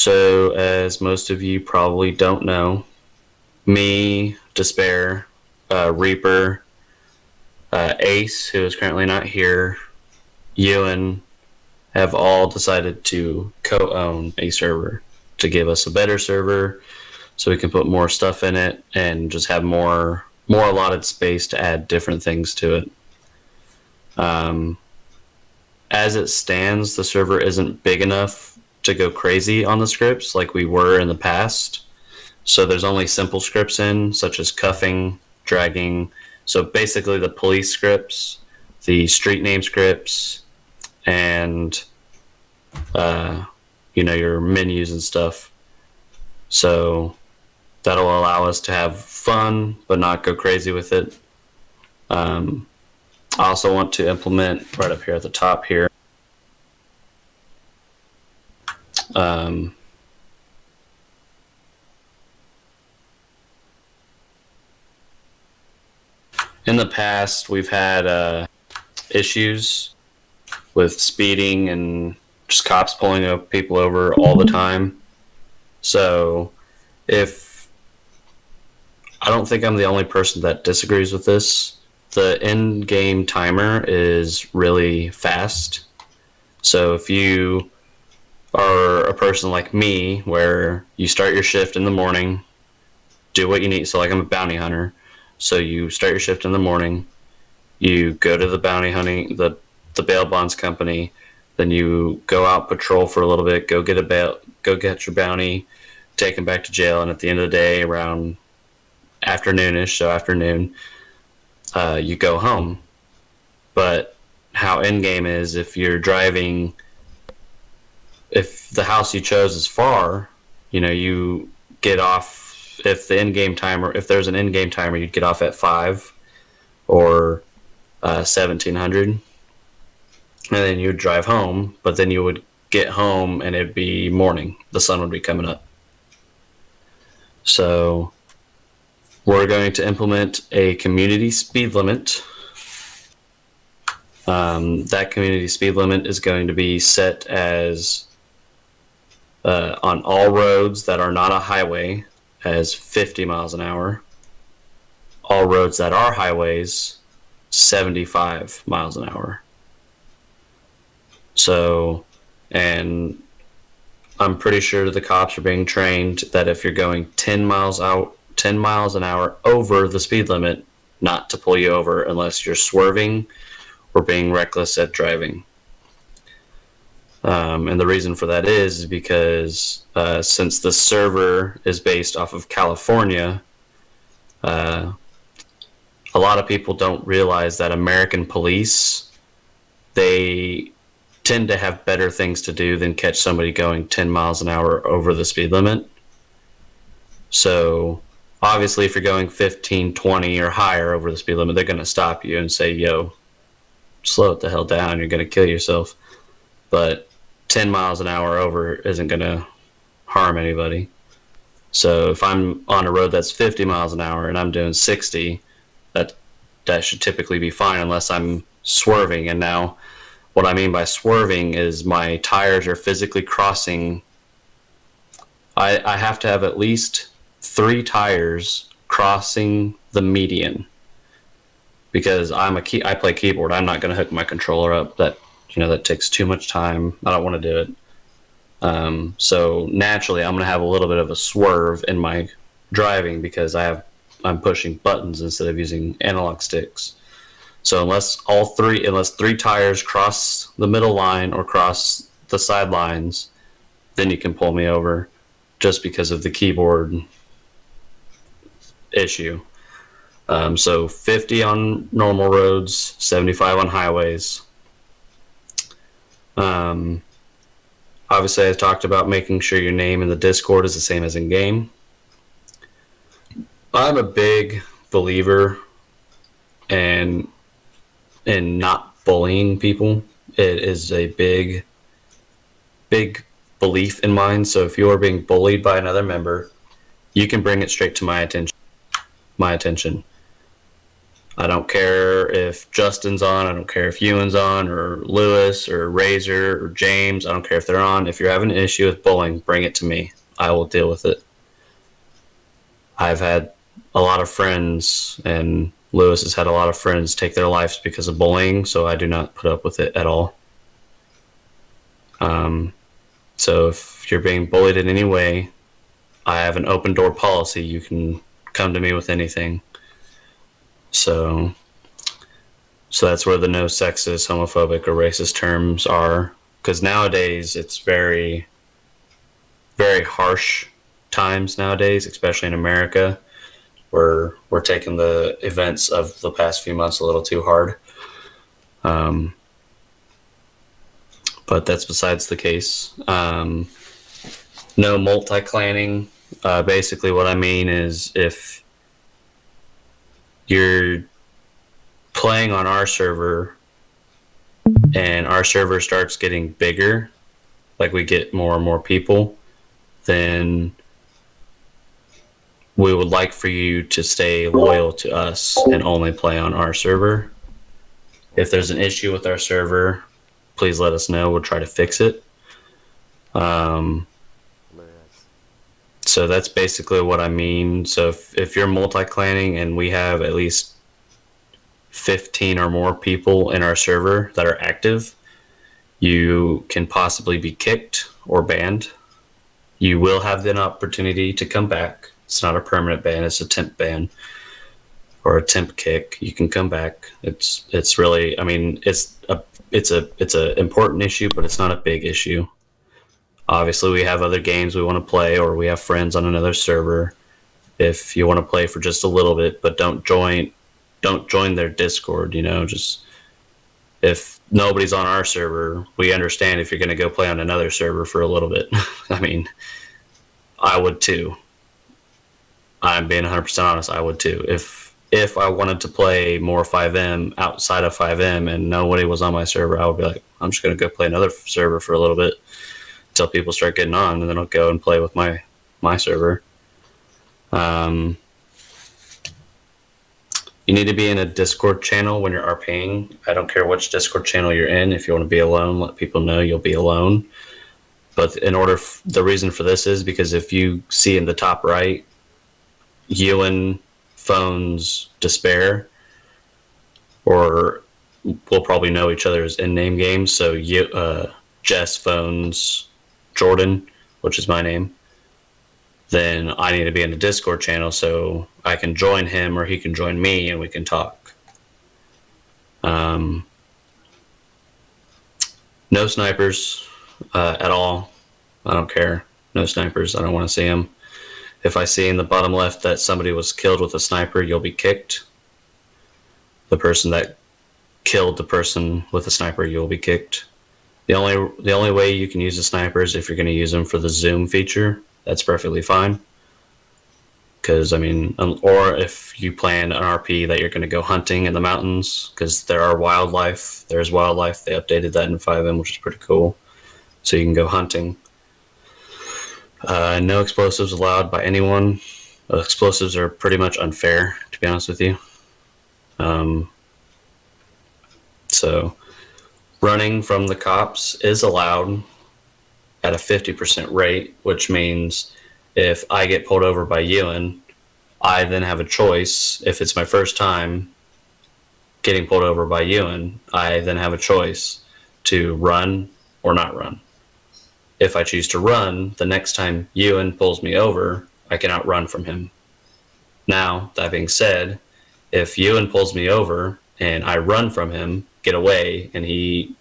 So, as most of you probably don't know, me, Despair, Reaper, Ace, who is currently not here, Ewan, have all decided to co-own a server to give us a better server so we can put more stuff in it and just have more allotted space to add different things to it. As it stands, the server isn't big enough to go crazy on the scripts like we were in the past. So there's only simple scripts in, such as cuffing, dragging. So basically the police scripts, the street name scripts, and your menus and stuff. So that'll allow us to have fun, but not go crazy with it. I also want to implement right up here at the top here. In the past, we've had issues with speeding and just cops pulling people over all the time. So if I don't think I'm the only person that disagrees with this, the in-game timer is really fast. So if you are a person like me, where you start your shift in the morning, do what you need. So like I'm a bounty hunter. So you start your shift in the morning, you go to the bounty hunting, the bail bonds company, then you go out patrol for a little bit, go get your bounty, take them back to jail, and at the end of the day, around afternoonish, so afternoon, you go home. But how in-game is, if you're driving, if the house you chose is far, you get off. If there's an in-game timer, you'd get off at 5 or 1700, and then you'd drive home. But then you would get home, and it'd be morning. The sun would be coming up. So we're going to implement a community speed limit. That community speed limit is going to be set as on all roads that are not a highway as 50 miles an hour. All roads that are highways, 75 miles an hour. So, and I'm pretty sure the cops are being trained that if you're going 10 miles an hour over the speed limit, not to pull you over unless you're swerving or being reckless at driving. And the reason for that is because since the server is based off of California, a lot of people don't realize that American police, they tend to have better things to do than catch somebody going 10 miles an hour over the speed limit. So obviously if you're going 15, 20 or higher over the speed limit, they're going to stop you and say, yo, slow it the hell down, you're going to kill yourself. But 10 miles an hour over isn't going to harm anybody. So if I'm on a road that's 50 miles an hour and I'm doing 60, that should typically be fine unless I'm swerving. And now what I mean by swerving is my tires are physically crossing. I have to have at least 3 tires crossing the median, because I play keyboard. I'm not going to hook my controller up. That takes too much time. I don't want to do it. So naturally, I'm going to have a little bit of a swerve in my driving because I'm pushing buttons instead of using analog sticks. So unless 3 tires cross the middle line or cross the sidelines, then you can pull me over, just because of the keyboard issue. So 50 on normal roads, 75 on highways. Obviously, I talked about making sure your name in the Discord is the same as in game. I'm a big believer in not bullying people. It is a big belief in mine. So if you're being bullied by another member, you can bring it straight to my attention. I don't care if Justin's on. I don't care if Ewan's on, or Lewis, or Razor, or James. I don't care if they're on. If you're having an issue with bullying, bring it to me. I will deal with it. I've had a lot of friends, and Lewis has had a lot of friends take their lives because of bullying, so I do not put up with it at all. So if you're being bullied in any way, I have an open door policy. You can come to me with anything. So that's where the no sexist, homophobic, or racist terms are. Because nowadays it's very, very harsh times nowadays, especially in America, where we're taking the events of the past few months a little too hard. But that's besides the case. No multi-clanning. Basically what I mean is if you're playing on our server and our server starts getting bigger, like we get more and more people, then we would like for you to stay loyal to us and only play on our server. If there's an issue with our server, please let us know. We'll try to fix it. So that's basically what I mean. So if you're multi-clanning and we have at least 15 or more people in our server that are active, you can possibly be kicked or banned. You will have the opportunity to come back. It's not a permanent ban, it's a temp ban or a temp kick. You can come back. It's really, I mean, it's a important issue, but it's not a big issue. Obviously, we have other games we want to play, or we have friends on another server. If you want to play for just a little bit, but don't join their Discord. Just if nobody's on our server, we understand if you're going to go play on another server for a little bit. I mean, I would too. I'm being 100% honest. I would too. If I wanted to play more FiveM outside of FiveM and nobody was on my server, I would be like, I'm just going to go play another server for a little bit until people start getting on, and then I'll go and play with my server. You need to be in a Discord channel when you're RPing. I don't care which Discord channel you're in. If you want to be alone, let people know you'll be alone. But the reason for this is because if you see in the top right, Ewan phones Despair, or we'll probably know each other's in-name games. So Jess phones Jordan, which is my name. Then I need to be in the Discord channel so I can join him or he can join me and we can talk. No snipers at all. I don't care. No snipers. I don't want to see them. If I see in the bottom left that somebody was killed with a sniper, you'll be kicked. The person that killed the person with a sniper, you'll be kicked. The only way you can use a sniper is if you're going to use them for the zoom feature. That's perfectly fine. Because, I mean, or if you plan an RP that you're going to go hunting in the mountains, because there's wildlife. They updated that in FiveM, which is pretty cool. So you can go hunting. No explosives allowed by anyone. Explosives are pretty much unfair, to be honest with you. So running from the cops is allowed at a 50% rate, which means if I get pulled over by Ewan, I then have a choice. If it's my first time getting pulled over by Ewan, I then have a choice to run or not run. If I choose to run, the next time Ewan pulls me over, I can outrun from him. Now, that being said, if Ewan pulls me over and I run from him, get away, and he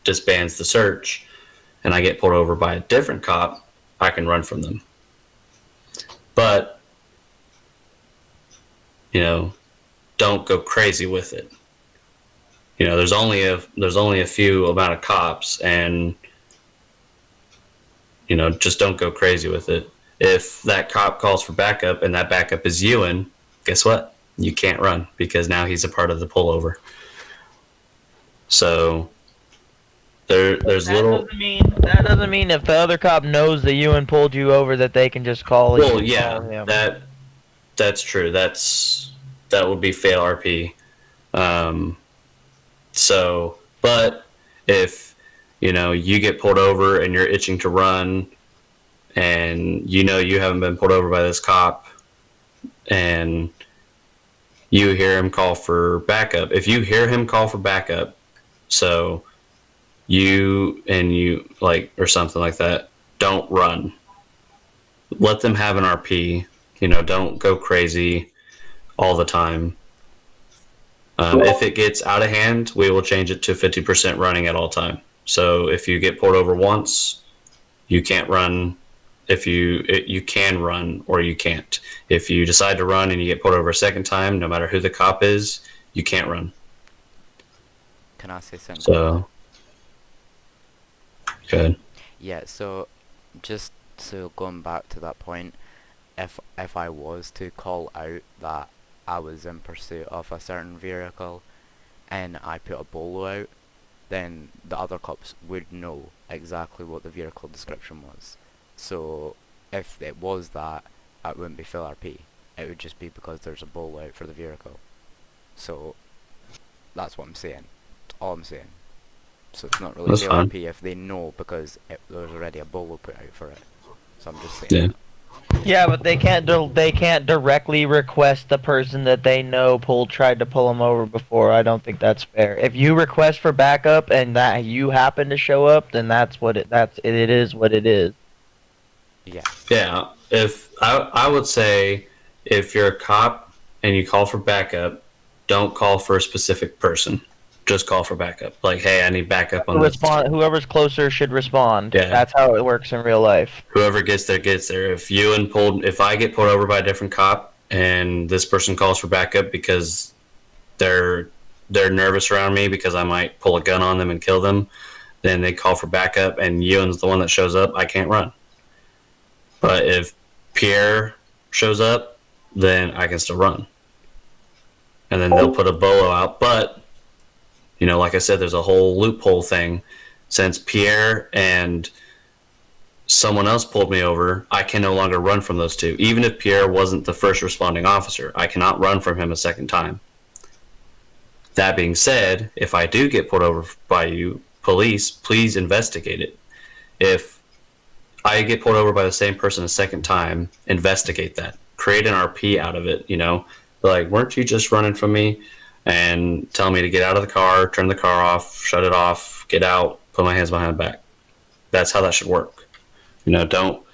disbands the search, and I get pulled over by a different cop, I can run from them. But, don't go crazy with it. There's only a few amount of cops, and just don't go crazy with it. If that cop calls for backup and that backup is Ewan, guess what? You can't run because now he's a part of the pullover. So there's little. That doesn't mean if the other cop knows that Ewan pulled you over that they can just call. Well, yeah, that's true. That's that would be fail RP. But if you get pulled over and you're itching to run, and you haven't been pulled over by this cop, and you hear him call for backup. If you hear him call for backup, so you like or something like that, don't run. Let them have an RP. Don't go crazy all the time. If it gets out of hand, we will change it to 50% running at all time. So if you get pulled over once, you can't run. If you can run or you can't. If you decide to run and you get pulled over a second time, no matter who the cop is, you can't run. Can I say something? So, good. Yeah, so just so going back to that point, if I was to call out that I was in pursuit of a certain vehicle and I put a bolo out, then the other cops would know exactly what the vehicle description was. So if it was that, it wouldn't be full RP. It would just be because there's a bolo out for the vehicle. So that's what I'm saying. That's all I'm saying. So it's not really That's full fine. RP if they know because there's already a bolo put out for it. So I'm just saying. Yeah. That. Yeah, but they can't directly request the person that they know tried to pull them over before. I don't think that's fair. If you request for backup and that you happen to show up, then it is what it is. Yeah. Yeah. If I would say, if you're a cop and you call for backup, don't call for a specific person. Just call for backup. Like, hey, I need backup on this. Whoever's closer should respond. Yeah. That's how it works in real life. Whoever gets there gets there. If I get pulled over by a different cop and this person calls for backup because they're nervous around me because I might pull a gun on them and kill them, then they call for backup and Ewan's the one that shows up, I can't run. But if Pierre shows up, then I can still run. And then they'll put a bolo out. But, like I said, there's a whole loophole thing. Since Pierre and someone else pulled me over, I can no longer run from those two. Even if Pierre wasn't the first responding officer, I cannot run from him a second time. That being said, if I do get pulled over by you, police, please investigate it. If I get pulled over by the same person a second time, investigate that. Create an RP out of it, Like, weren't you just running from me? And tell me to get out of the car, turn the car off, shut it off, get out, put my hands behind my back. That's how that should work. Don't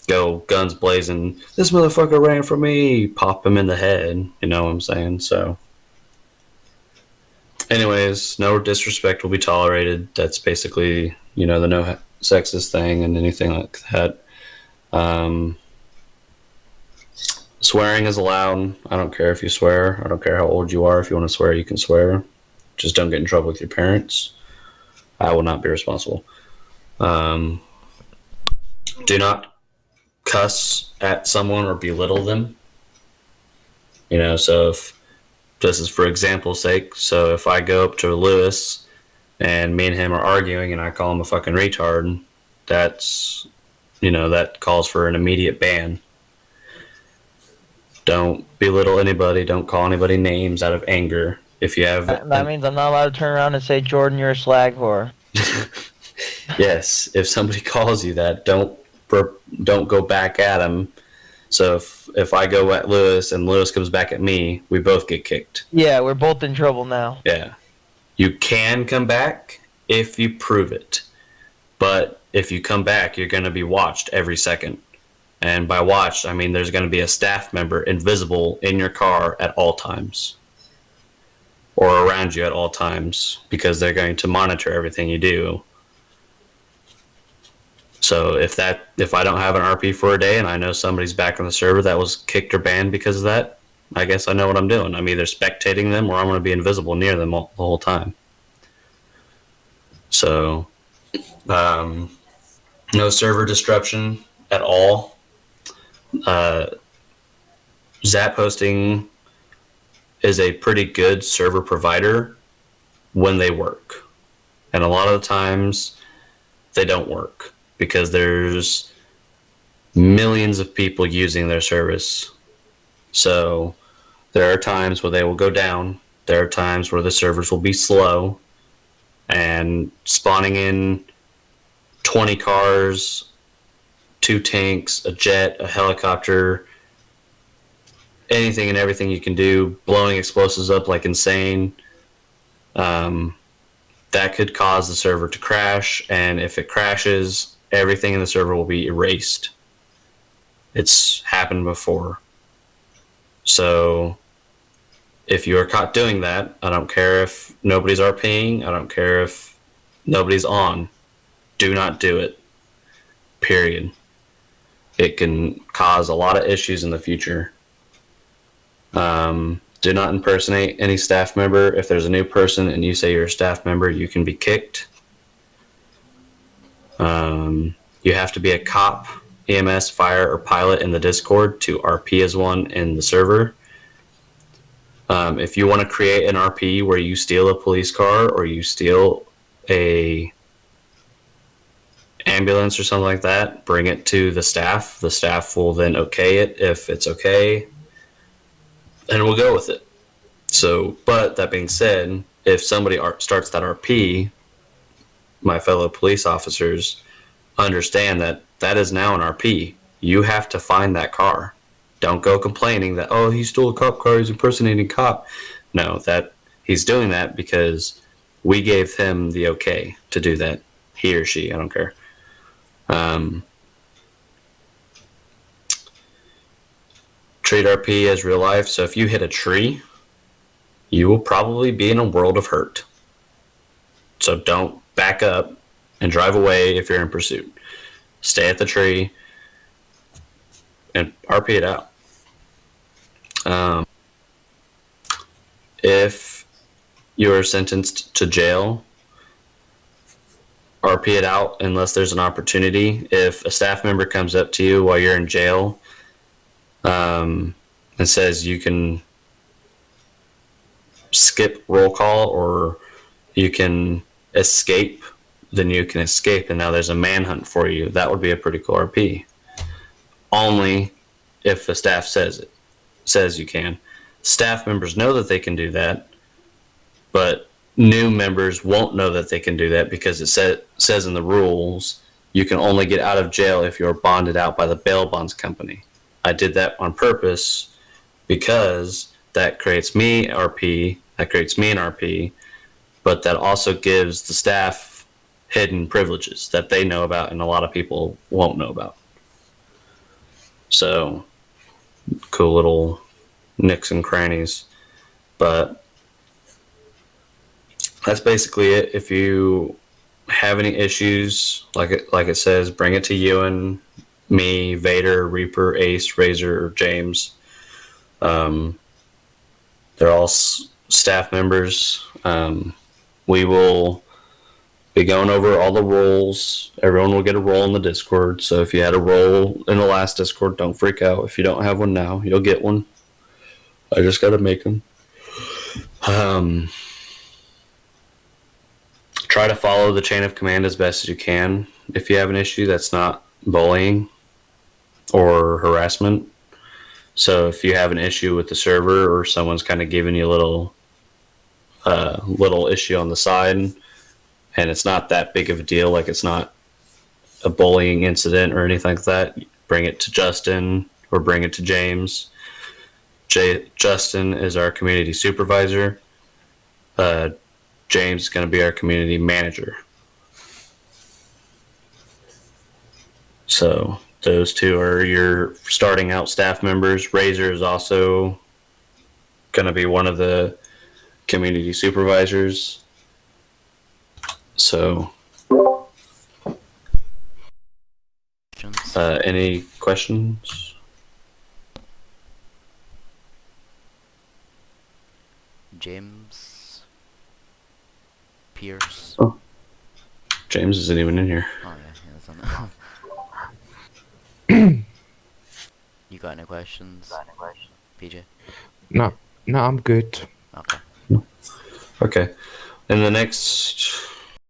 go guns blazing. This motherfucker ran from me. Pop him in the head. You know what I'm saying? So, anyways, no disrespect will be tolerated. That's basically, the no sexist thing and anything like that. Swearing is allowed. I don't care if you swear. I don't care how old you are. If you want to swear, you can swear. Just don't get in trouble with your parents. I will not be responsible. Do not cuss at someone or belittle them. So if this is for example's sake, so if I go up to Lewis and me and him are arguing and I call him a fucking retard, that's, that calls for an immediate ban. Don't belittle anybody. Don't call anybody names out of anger. If you have... That means I'm not allowed to turn around and say, Jordan, you're a slag whore. Yes, if somebody calls you that, don't go back at him. So if I go at Lewis and Lewis comes back at me, we both get kicked. Yeah, we're both in trouble now. Yeah. You can come back if you prove it. But if you come back, you're going to be watched every second. And by watched, I mean there's going to be a staff member invisible in your car at all times. Or around you at all times. Because they're going to monitor everything you do. So if I don't have an RP for a day and I know somebody's back on the server that was kicked or banned because of that, I guess I know what I'm doing. I'm either spectating them or I'm going to be invisible near them the whole time. So, no server disruption at all. Zap hosting is a pretty good server provider when they work. And a lot of the times they don't work because there's millions of people using their service. So There are times where they will go down. There are times where the servers will be slow, and spawning in 20 cars, 2 tanks, a jet, a helicopter, anything and everything you can do, blowing explosives up like insane. That could cause the server to crash, and if it crashes, everything in the server will be erased. It's happened before. So if you are caught doing that, I don't care if nobody's RPing, I don't care if nobody's on, do not do it. Period. It can cause a lot of issues in the future. Do not impersonate any staff member. If there's a new person and you say you're a staff member, you can be kicked. You have to be a cop, EMS, fire, or pilot in the Discord to RP as one in the server. If you want to create an RP where you steal a police car or you steal a ambulance or something like that, bring it to the staff. The staff will then okay it if it's okay, and we'll go with it. So, but that being said, if somebody starts that RP, my fellow police officers understand that that is now an RP. You have to find that car. Don't go complaining that, oh, he stole a cop car, he's impersonating a cop. No, that he's doing that because we gave him the okay to do that. He or she, I don't care. Treat RP as real life. So if you hit a tree, you will probably be in a world of hurt. So don't back up and drive away if you're in pursuit. Stay at the tree and RP it out. If you're sentenced to jail, RP it out unless there's an opportunity. If a staff member comes up to you while you're in jail and says you can skip roll call or you can escape, then you can escape, and now there's a manhunt for you. That would be a pretty cool RP. Only if the staff says you can. Staff members know that they can do that, but new members won't know that they can do that because it says in the rules you can only get out of jail if you're bonded out by the bail bonds company. I did that on purpose because that creates me RP, that creates me an RP, but that also gives the staff hidden privileges that they know about and a lot of people won't know about. So, cool little nicks and crannies. But that's basically it. If you have any issues, like it says, bring it to Ewan, me, Vader, Reaper, Ace, Razor, or James. They're all staff members. We will be going over all the roles. Everyone will get a role in the Discord. So if you had a role in the last Discord, don't freak out. If you don't have one now, you'll get one. I just got to make them. Try to follow the chain of command as best as you can. If you have an issue that's not bullying or harassment. So if you have an issue with the server or someone's kind of giving you a little issue on the side and it's not that big of a deal, like it's not a bullying incident or anything like that, bring it to Justin or bring it to James. Justin is our community supervisor. James is going to be our community manager. So those two are your starting out staff members. Razor is also going to be one of the community supervisors. So, any questions? James Pierce. Oh, James isn't even in here. Oh yeah, You got any questions? PJ? No, I'm good. Okay. Okay. In the next